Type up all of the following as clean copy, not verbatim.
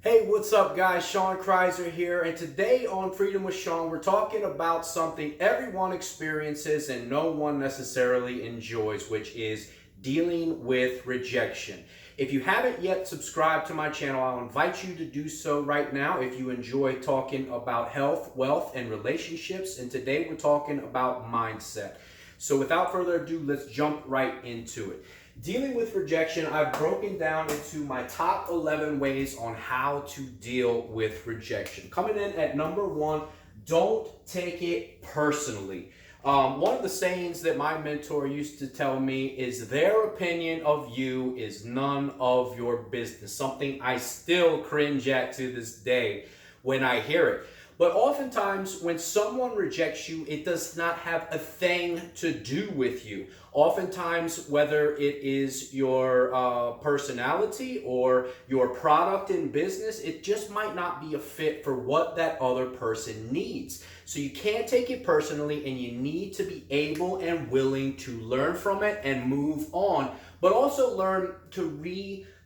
Hey, what's up, guys? Sean Kreiser here, and today on Freedom with Sean, we're talking about something everyone experiences and no one necessarily enjoys, which is dealing with rejection. If you haven't yet subscribed to my channel, I'll invite you to do so right now if you enjoy talking about health, wealth, and relationships. And today we're talking about mindset. So without further ado, let's jump right into it. Dealing with rejection, I've broken down into my top 11 ways on how to deal with rejection. Coming in at number one, don't take it personally. One of the sayings that my mentor used to tell me is their opinion of you is none of your business. Something I still cringe at to this day when I hear it. But oftentimes when someone rejects you, it does not have a thing to do with you. Oftentimes, whether it is your personality or your product in business, it just might not be a fit for what that other person needs. So you can't take it personally, and you need to be able and willing to learn from it and move on, but also learn to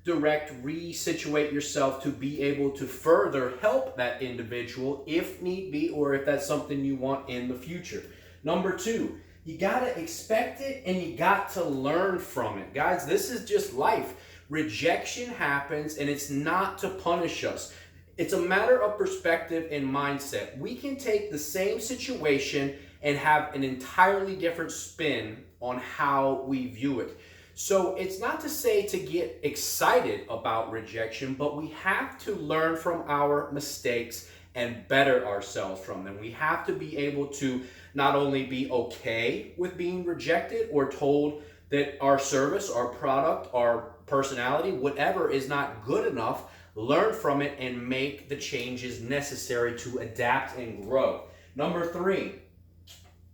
resituate yourself to be able to further help that individual if need be, or if that's something you want in the future. Number two, you gotta expect it and you got to learn from it. Guys, this is just life. Rejection happens, and it's not to punish us. It's a matter of perspective and mindset. We can take the same situation and have an entirely different spin on how we view it. So it's not to say to get excited about rejection, but we have to learn from our mistakes and better ourselves from them. We have to be able to not only be okay with being rejected or told that our service, our product, our personality, whatever is not good enough, learn from it and make the changes necessary to adapt and grow. Number three,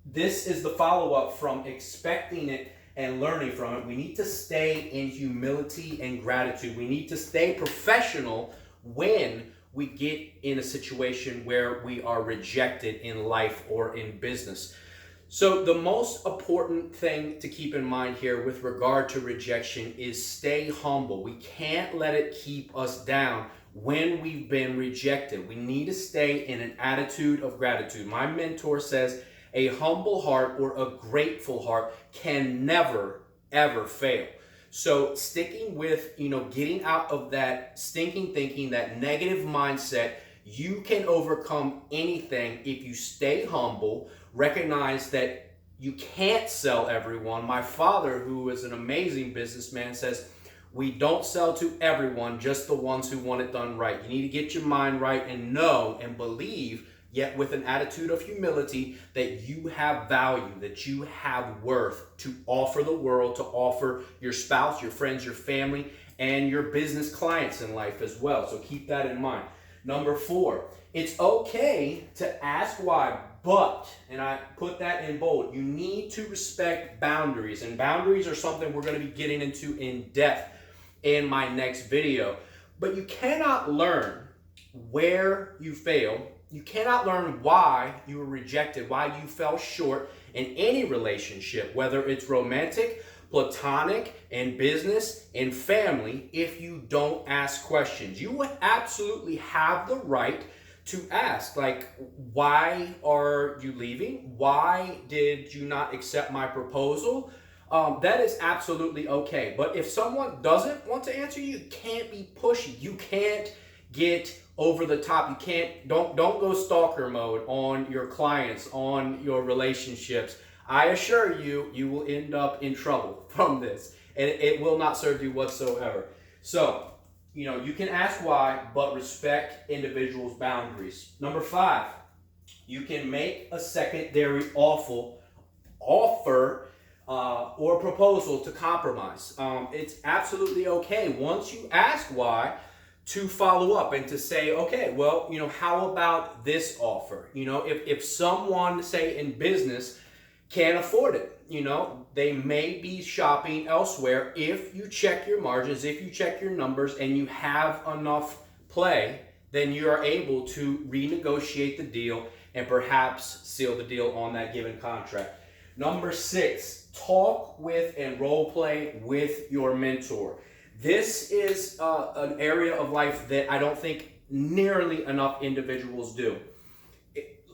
this is the follow-up from expecting it and learning from it. We need to stay in humility and gratitude. We need to stay professional when we get in a situation where we are rejected in life or in business. So the most important thing to keep in mind here with regard to rejection is stay humble. We can't let it keep us down when we've been rejected. We need to stay in an attitude of gratitude. My mentor says, a humble heart or a grateful heart can never, ever fail. So sticking with, getting out of that stinking thinking, that negative mindset, you can overcome anything if you stay humble, recognize that you can't sell everyone. My father, who is an amazing businessman, says, we don't sell to everyone, just the ones who want it done right. You need to get your mind right and know and believe, yet with an attitude of humility, that you have value, that you have worth to offer the world, to offer your spouse, your friends, your family, and your business clients in life as well. So keep that in mind. Number four, it's okay to ask why, but, and I put that in bold, you need to respect boundaries. And boundaries are something we're going to be getting into in depth in my next video. But you cannot learn where you fail. You cannot learn why you were rejected, why you fell short in any relationship, whether it's romantic, platonic, in business, in family, if you don't ask questions. You would absolutely have the right to ask, like, why are you leaving? Why did you not accept my proposal? That is absolutely okay. But if someone doesn't want to answer you, you can't be pushy. You can't get over the top. You can't, don't go stalker mode on your clients, on your relationships. I assure you, you will end up in trouble from this, and it will not serve you whatsoever. So, you can ask why, but respect individuals' boundaries. Number five, you can make a secondary offer or proposal to compromise. It's absolutely okay once you ask why to follow up and to say, okay, well, how about this offer? If someone, say in business, can't afford it, they may be shopping elsewhere. If you check your margins, if you check your numbers and you have enough play, then you are able to renegotiate the deal and perhaps seal the deal on that given contract. Number six, talk with and role play with your mentor. This is an area of life that I don't think nearly enough individuals do.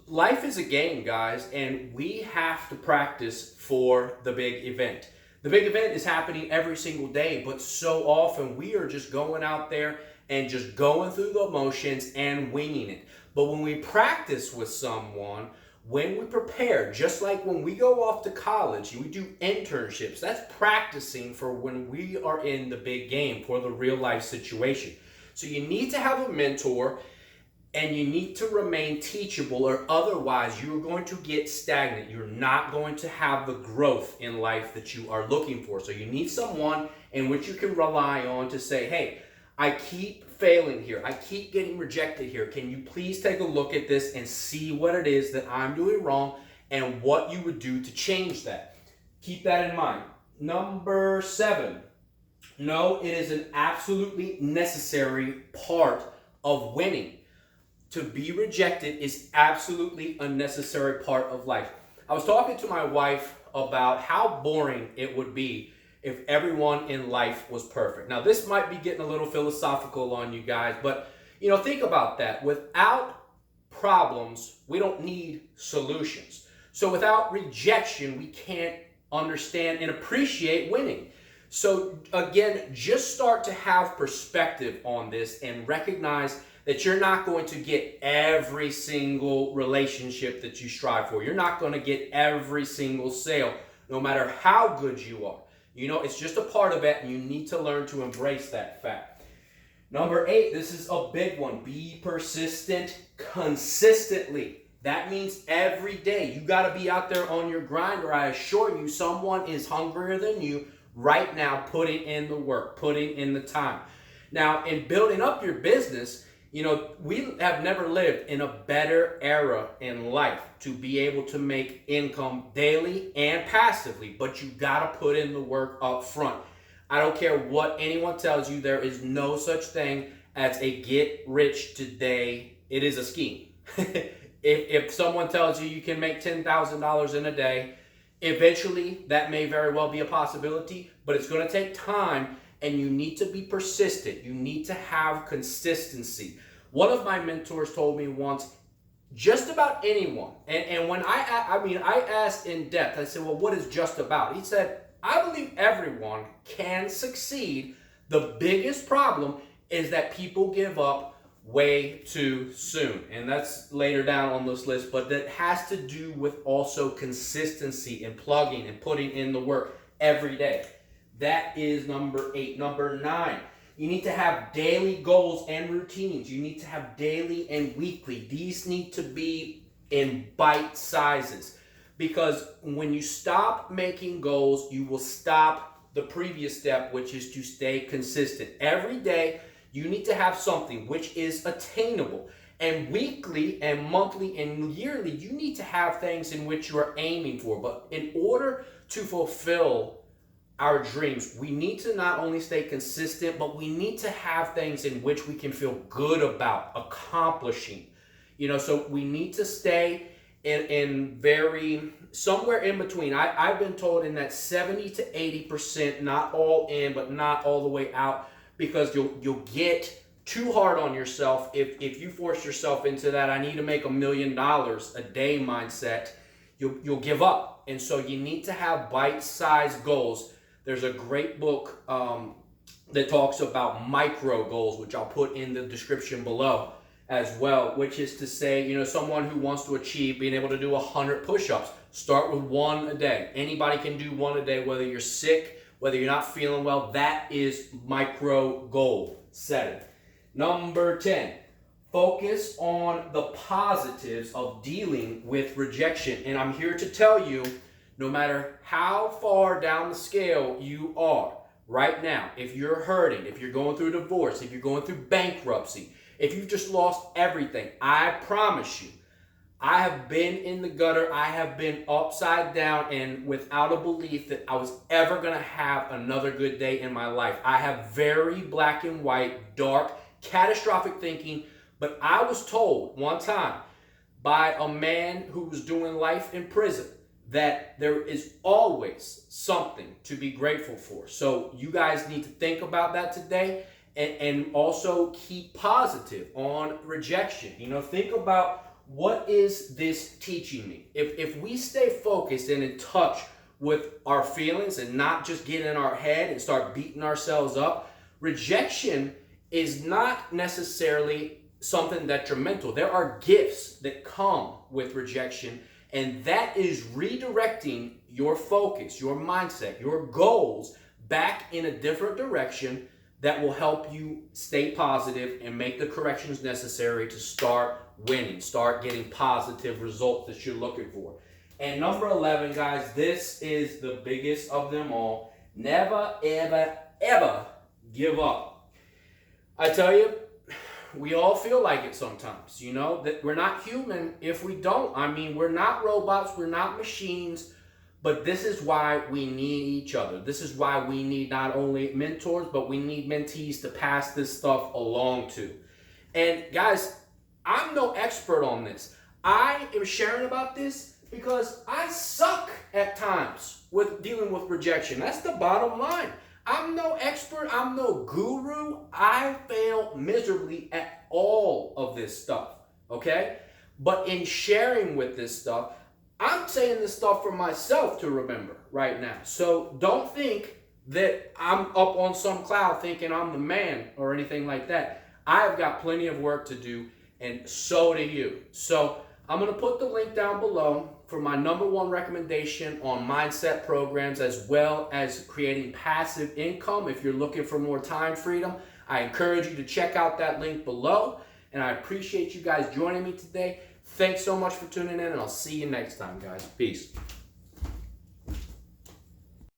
Life is a game, guys, and we have to practice for the big event. The big event is happening every single day, but so often we are just going out there and just going through the motions and winging it. But when we practice with someone, when we prepare, just like when we go off to college and we do internships, that's practicing for when we are in the big game, for the real life situation. So you need to have a mentor, and you need to remain teachable, or otherwise you're going to get stagnant. You're not going to have the growth in life that you are looking for. So you need someone in which you can rely on to say, hey, I keep failing here. I keep getting rejected here. Can you please take a look at this and see what it is that I'm doing wrong and what you would do to change that? Keep that in mind. Number 7, no, it is an absolutely necessary part of winning. To be rejected is absolutely a necessary part of life. I was talking to my wife about how boring it would be if everyone in life was perfect. Now, this might be getting a little philosophical on you guys, but think about that. Without problems, we don't need solutions. So without rejection, we can't understand and appreciate winning. So again, just start to have perspective on this and recognize that you're not going to get every single relationship that you strive for. You're not going to get every single sale, no matter how good you are. It's just a part of it, and you need to learn to embrace that fact. Number 8, this is a big one. Be persistent consistently. That means every day. You got to be out there on your grind, or I assure you, someone is hungrier than you right now, putting in the work, putting in the time. Now, in building up your business, we have never lived in a better era in life to be able to make income daily and passively, but you gotta put in the work up front. I don't care what anyone tells you, there is no such thing as a get rich today. It is a scheme. If someone tells you you can make $10,000 in a day, eventually that may very well be a possibility, but it's gonna take time. And you need to be persistent. You need to have consistency. One of my mentors told me once, just about anyone, and when I asked in depth, I said, well, what is just about? He said, I believe everyone can succeed. The biggest problem is that people give up way too soon. And that's later down on this list, but that has to do with also consistency and plugging and putting in the work every day. That is number 8. Number 9, you need to have daily goals and routines. You need to have daily and weekly. These need to be in bite sizes, because when you stop making goals, you will stop the previous step, which is to stay consistent. Every day, you need to have something which is attainable. And weekly and monthly and yearly, you need to have things in which you are aiming for. But in order to fulfill our dreams, we need to not only stay consistent, but we need to have things in which we can feel good about accomplishing. So we need to stay in very somewhere in between. I've been told in that 70 to 80%, not all in, but not all the way out, because you'll get too hard on yourself if you force yourself into that I need to make $1 million a day mindset. You'll give up. And so you need to have bite-sized goals. There's a great book that talks about micro goals, which I'll put in the description below as well, which is to say, someone who wants to achieve being able to do 100 push-ups, start with 1 a day. Anybody can do 1 a day, whether you're sick, whether you're not feeling well. That is micro goal setting. Number 10, focus on the positives of dealing with rejection. And I'm here to tell you, no matter how far down the scale you are right now, if you're hurting, if you're going through divorce, if you're going through bankruptcy, if you've just lost everything, I promise you, I have been in the gutter, I have been upside down and without a belief that I was ever going to have another good day in my life. I have very black and white, dark, catastrophic thinking, but I was told one time by a man who was doing life in prison that there is always something to be grateful for. So you guys need to think about that today and also keep positive on rejection. Think about, what is this teaching me? If we stay focused and in touch with our feelings and not just get in our head and start beating ourselves up, rejection is not necessarily something detrimental. There are gifts that come with rejection, and that is redirecting your focus, your mindset, your goals back in a different direction that will help you stay positive and make the corrections necessary to start winning, start getting positive results that you're looking for. And number 11, guys, this is the biggest of them all. Never, ever, ever give up. I tell you, we all feel like it sometimes, that we're not human if we don't. I mean, we're not robots, we're not machines, but this is why we need each other. This is why we need not only mentors, but we need mentees to pass this stuff along to. And guys, I'm no expert on this. I am sharing about this because I suck at times with dealing with rejection. That's the bottom line. I'm no expert. I'm no guru. I fail miserably at all of this stuff, okay? But in sharing with this stuff, I'm saying this stuff for myself to remember right now. So don't think that I'm up on some cloud thinking I'm the man or anything like that. I've got plenty of work to do, and so do you. So I'm going to put the link down below for my number one recommendation on mindset programs, as well as creating passive income. If you're looking for more time freedom, I encourage you to check out that link below. And I appreciate you guys joining me today. Thanks so much for tuning in, and I'll see you next time, guys. Peace.